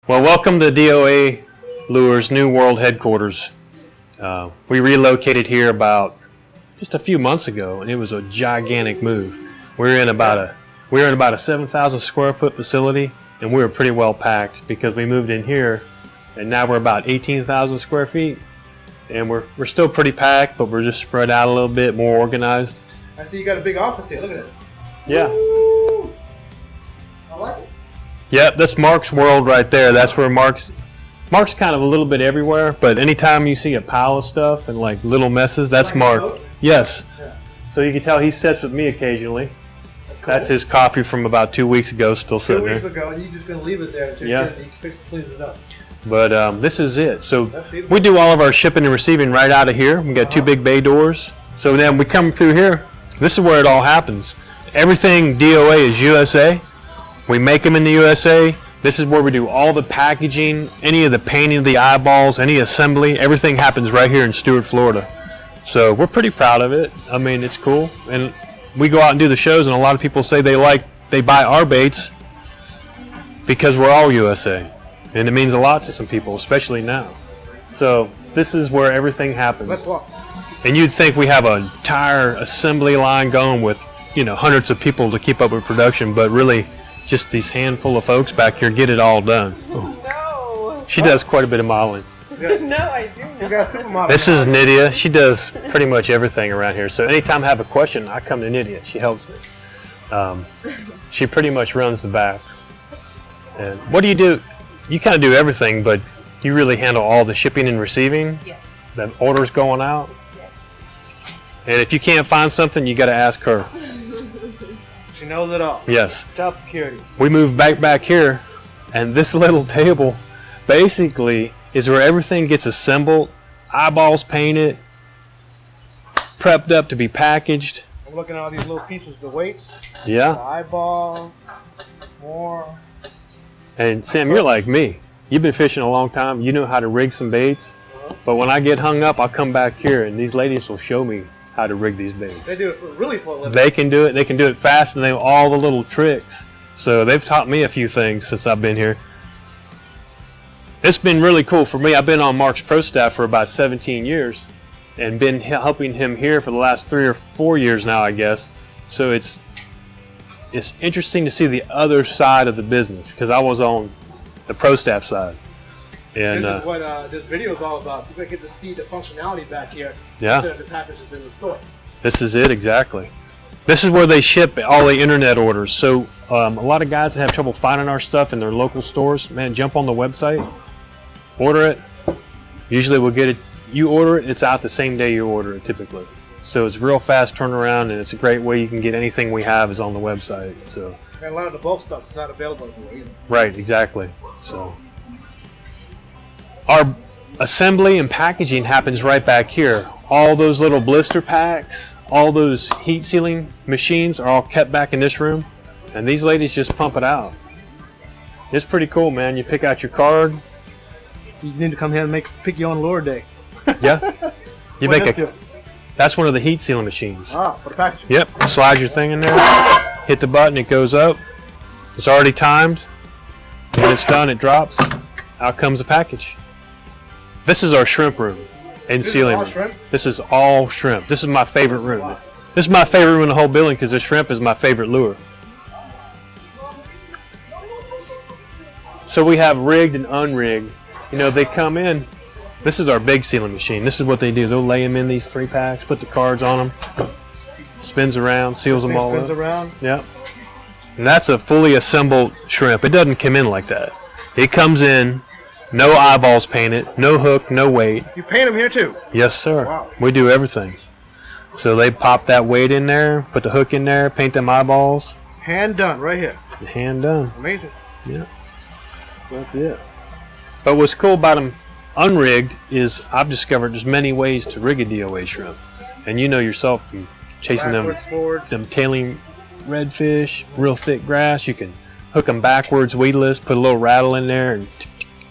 Well, welcome to DOA Lures New World Headquarters. We relocated here about just a few months ago, and it was a gigantic move. We were in about a 7,000 square foot facility, and we were pretty well packed because we moved in here, and now we're about 18,000 square feet, and we're still pretty packed, but we're just spread out a little bit, more organized. I see you got a big office here. Look at this. Yeah. Woo! I like it. Yep, that's Mark's world right there. That's where Mark's kind of a little bit everywhere, but anytime you see a pile of stuff and like little messes, that's like Mark. Yes. Yeah. So you can tell he sits with me occasionally. Cool. That's his copy from about 2 weeks ago, still sitting there. 2 weeks ago, and you're just going to leave it there until he cleans it up. But this is it. So we do all of our shipping and receiving right out of here. We got two big bay doors. So then we come through here. This is where it all happens. Everything DOA is USA. We make them in the USA. This is where we do all the packaging, any of the painting of the eyeballs, any assembly, everything happens right here in Stuart, Florida. So we're pretty proud of it. I mean, it's cool. And we go out and do the shows, and a lot of people say they buy our baits because we're all USA. And it means a lot to some people, especially now. So this is where everything happens. Let's walk. And you'd think we have an entire assembly line going with, hundreds of people to keep up with production, but really just these handful of folks back here get it all done. No. She does quite a bit of modeling. Yes. No, I do not. You got a supermodel. This is Nydia. She does pretty much everything around here. So anytime I have a question, I come to Nydia. She helps me. She pretty much runs the back. And what do? You kind of do everything, but you really handle all the shipping and receiving? Yes. The orders going out? Yes. And if you can't find something, you got to ask her. She knows it all. Yes. Job security. We moved back here, and this little table basically is where everything gets assembled, eyeballs painted, prepped up to be packaged. I'm looking at all these little pieces, the weights, Yeah. the eyeballs, more. And Sam, you're like me. You've been fishing a long time. You know how to rig some baits. But when I get hung up, I'll come back here, and these ladies will show me how to rig these baits. They do it really for a living. They can do it. They can do it fast, and they have all the little tricks. So they've taught me a few things since I've been here. It's been really cool for me. I've been on Mark's pro staff for about 17 years and been helping him here for the last 3 or 4 years now, I guess. So it's interesting to see the other side of the business because I was on the pro staff side. And this is what this video is all about. People get to see the functionality back here instead of the packages in the store. This is it, exactly. This is where they ship all the internet orders. So a lot of guys that have trouble finding our stuff in their local stores, man, jump on the website, order it. Usually we'll get it. You order it, it's out the same day you order it typically. So it's real fast turnaround, and it's a great way you can get anything we have is on the website. So. And a lot of the bulk stuff is not available anymore either. Right, exactly. So. Our assembly and packaging happens right back here. All those little blister packs, all those heat sealing machines are all kept back in this room, and these ladies just pump it out. It's pretty cool, man. You pick out your card. You need to come here and pick your own lure day. Yeah. You make that's one of the heat sealing machines. Ah, for the packaging. Yep. Slide your thing in there, hit the button, it goes up. It's already timed. When it's done, it drops. Out comes the package. This is our shrimp room and sealing room. Shrimp? This is all shrimp. This is my favorite room. Wow. This is my favorite room in the whole building because the shrimp is my favorite lure. So we have rigged and unrigged. They come in. This is our big sealing machine. This is what they do. They'll lay them in these 3 packs, put the cards on them, spins around, seals them all spins up. Around. Yep. And that's a fully assembled shrimp. It doesn't come in like that. It comes in. No eyeballs painted, no hook, no weight. You paint them here too? Yes, sir. Wow. We do everything. So they pop that weight in there, put the hook in there, paint them eyeballs. Hand done, right here. Hand done. Amazing. Yeah. That's it. But what's cool about them unrigged is I've discovered there's many ways to rig a DOA shrimp. And you know yourself from chasing them tailing redfish, real thick grass. You can hook them backwards, weedless, put a little rattle in there, and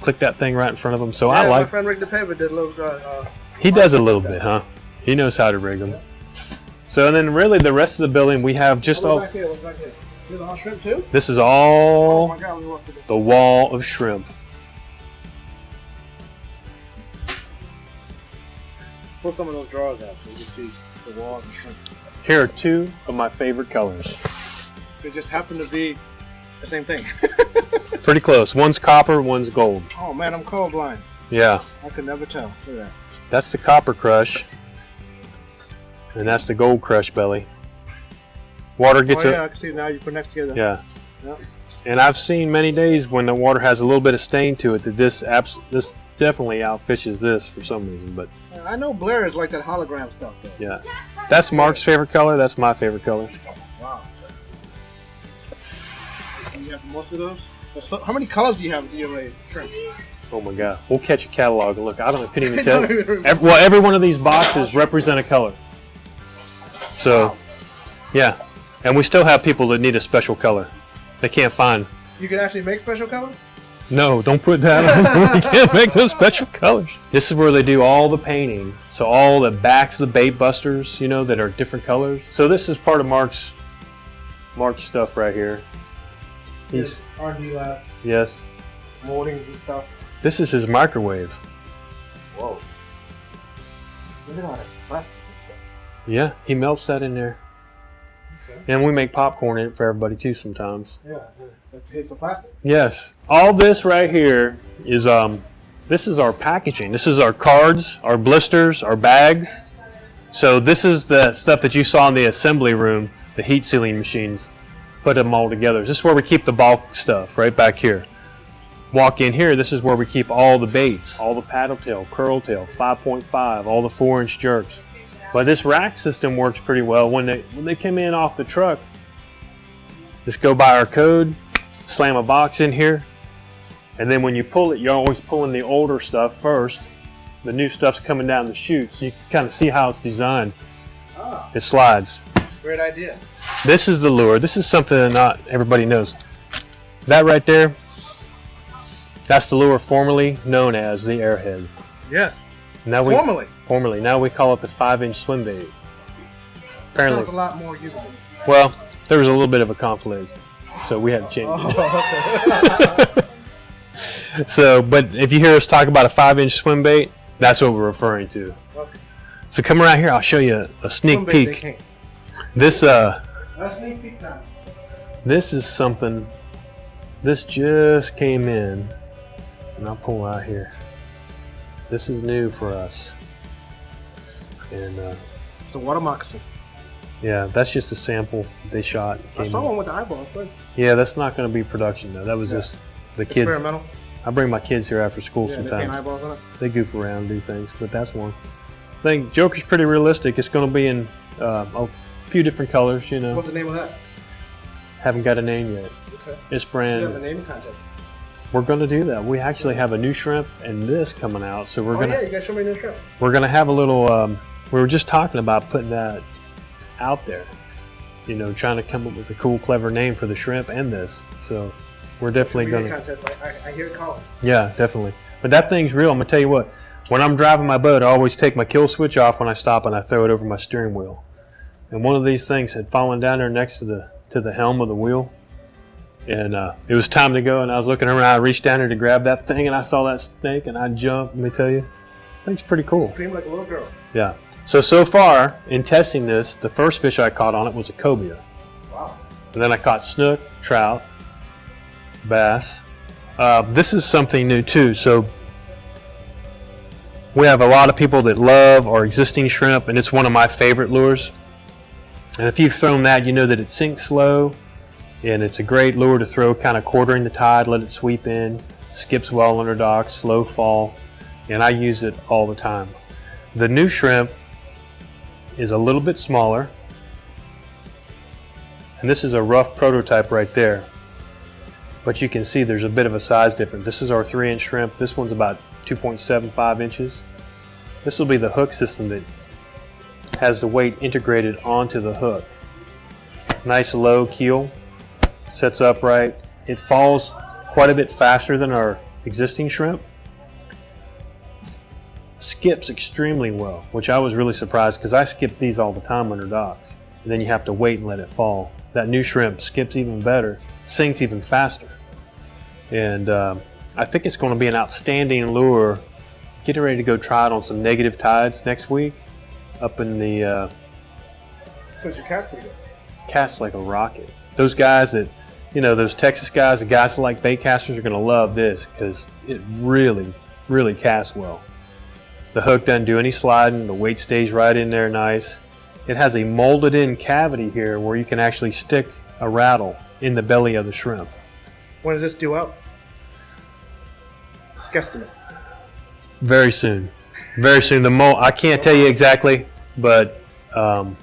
click that thing right in front of them. So I like. My friend Rick DePaver did a little. He does a little bit, huh? He knows how to rig them. So and then really the rest of the building we have just all. Back here, look back here. Here's all shrimp too. This is all oh my God, we walked through the wall of shrimp. pull some of those drawers out so you can see the walls and shrimp. Here are two of my favorite colors. They just happen to be the same thing. Pretty close. One's copper, one's gold. Oh man, I'm colorblind. Yeah. I could never tell. Look at that. That's the copper crush. And that's the gold crush belly. Water gets I can see it now. You put next together. Yeah. Yep. And I've seen many days when the water has a little bit of stain to it that this definitely outfishes this for some reason. But I know Blair is like that hologram stuff though. yeah. That's Mark's favorite color. That's my favorite color. Wow. You have most of those? So, how many colors do you have with your raised shrimp? Oh my God. We'll catch a catalog and look. I couldn't even tell. Well, every one of these boxes represent a color. So, wow. Yeah. And we still have people that need a special color. They can't find. You can actually make special colors? No, don't put that on. We can't make no special colors. This is where they do all the painting. So all the backs of the bait busters, you know, that are different colors. So this is part of Mark's stuff right here. He's R&D lab. Yes. Moldings and stuff. This is his microwave. Whoa. Look at all that plastic and stuff. Yeah, he melts that in there. Okay. And we make popcorn in it for everybody too sometimes. Yeah, that tastes of plastic. Yes. All this right here is this is our packaging. This is our cards, our blisters, our bags. So this is the stuff that you saw in the assembly room, the heat sealing machines. Put them all together. This is where we keep the bulk stuff, right back here. Walk in here, this is where we keep all the baits, all the paddle tail, curl tail, 5.5, all the 4-inch jerks. But this rack system works pretty well. When they come in off the truck, just go by our code, slam a box in here, and then when you pull it, you're always pulling the older stuff first. The new stuff's coming down the chute, so you can kind of see how it's designed. Ah, it slides. great idea. This is the lure. This is something that not everybody knows. That right there, that's the lure formerly known as the airhead. Yes. Now formerly. Now we call it the 5-inch swim bait. Apparently, sounds a lot more usable. Well, there was a little bit of a conflict, so we had to change it. So, but if you hear us talk about a 5-inch swim bait, that's what we're referring to. Okay. So come around here. I'll show you a sneak peek. This sneak peek time. This is something. This just came in, and I'll pull out here. This is new for us, and it's a water moccasin. Yeah, that's just a sample they shot. I saw one with the eyeballs. Yeah, that's not going to be production though. That was just the kids. Experimental. I bring my kids here after school They sometimes. paint eyeballs on it. They goof around and do things, but that's one. I think Joker's pretty realistic. It's going to be in a few different colors, you know. What's the name of that? Haven't got a name yet. Okay. It's brand. You have a naming contest. We're going to do that. We actually have a new shrimp and this coming out, so we're yeah, you guys show me a new shrimp. We're going to have a little. We were just talking about putting that out there. You know, trying to come up with a cool, clever name for the shrimp and this. So we're definitely going to. Contest. I hear it calling. Yeah, definitely. But that thing's real. I'm going to tell you what. When I'm driving my boat, I always take my kill switch off when I stop and I throw it over my steering wheel. And one of these things had fallen down there next to the helm of the wheel. And it was time to go, and I was looking around. I reached down there to grab that thing, and I saw that snake, and I jumped. Let me tell you, thing's pretty cool. You scream like a little girl. Yeah. So far, in testing this, the first fish I caught on it was a cobia. Wow. And then I caught snook, trout, bass. This is something new, too. So we have a lot of people that love our existing shrimp, and it's one of my favorite lures. And if you've thrown that, you know that it sinks slow. And it's a great lure to throw kind of quartering the tide, let it sweep in, skips well under docks, slow fall, and I use it all the time. The new shrimp is a little bit smaller, and this is a rough prototype right there. But you can see there's a bit of a size difference. This is our 3-inch shrimp. This one's about 2.75 inches. This will be the hook system that has the weight integrated onto the hook. Nice low keel. Sets upright. It falls quite a bit faster than our existing shrimp. Skips extremely well, which I was really surprised because I skip these all the time under docks. And then you have to wait and let it fall. That new shrimp skips even better, sinks even faster. And I think it's going to be an outstanding lure getting ready to go try it on some negative tides next week up in the Since your cast pretty good. cast like a rocket. Those guys that, those Texas guys, the guys that like bait casters are going to love this because it really, really casts well. The hook doesn't do any sliding. The weight stays right in there nice. It has a molded in cavity here where you can actually stick a rattle in the belly of the shrimp. When does this due out? Guesstimate. Very soon. Very soon. The mold, I can't tell you exactly, but the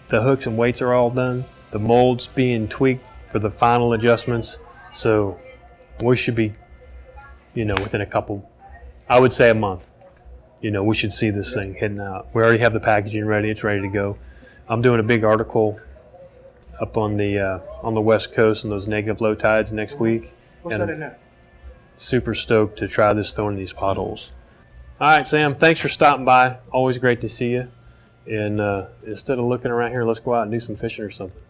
hooks and weights are all done. The mold's being tweaked for the final adjustments. So we should be, within a couple, I would say a month. We should see this thing heading out. We already have the packaging ready. It's ready to go. I'm doing a big article up on the West Coast on those negative low tides next week. What's that in there? Super stoked to try this throwing these potholes. All right, Sam, thanks for stopping by. Always great to see you. And instead of looking around here, let's go out and do some fishing or something.